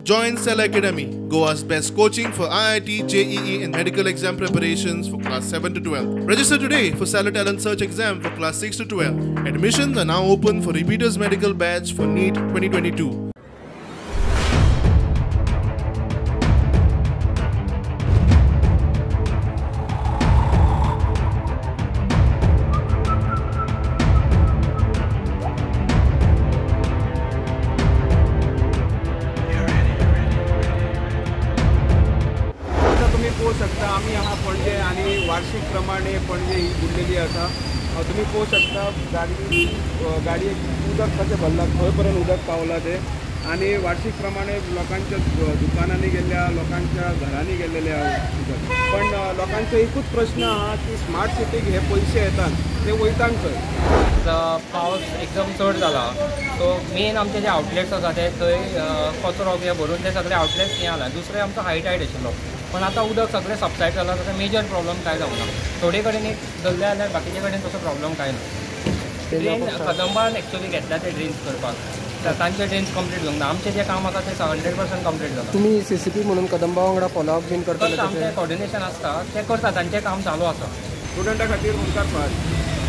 Join Cell Academy, Goa's best coaching for IIT, JEE and medical exam preparations for class 7 to 12. Register today for Cell Talent Search exam for class 6 to 12. Admissions are now open for repeaters medical batch for NEET 2022. पोवू शकता आम्ही हांगा पणजे आणि वार्षिक प्रमाणे पणजे ही बुडलेली आसा। तुम्ही पोवू शकता गाडयेक उदक कशें भरला, खंय पर्यंत उदक पावला ते, आणि वार्षिक प्रमाणे लोकांच्या दुकानांनी गेल्या, लोकांच्या घरांनी गेलेले उदक। पण लोकांचो एकूच प्रश्न आहा की स्मार्ट सिटीक हे पयशे येतात ते वयतान खंय। पावस एकदम चड जाला सो मेन आमचे जे आउटलेट्स आसा ते थंय कचरो बी भरून ते सगळे आउटलेट्स हे जाला। दुसरे आमचो हाय टायड आशिल्लो, पण आता उदक सगळे सबसायड जाला, तसो मेजर प्रॉब्लम काय जावना। थोडे कडेन एक धरले जाल्यार बाकीचे कडेन तसो प्रॉब्लम काय ना। ड्रेन कदंबान एक्चुअली घेतला ते ड्रेन्स करपाक, तांचे ड्रेन्स कंप्लीट जावंक ना। आमचे जे काम आसा ते 100% कंप्लीट जालां। तुम्ही सीसीपी म्हणून कदंबा वांगडा फॉलोअप बीन करता? आमचे कोऑर्डिनेशन आसता, ते करता, तांचें काम चालू आसा। स्टुडंटा खातीर मुखार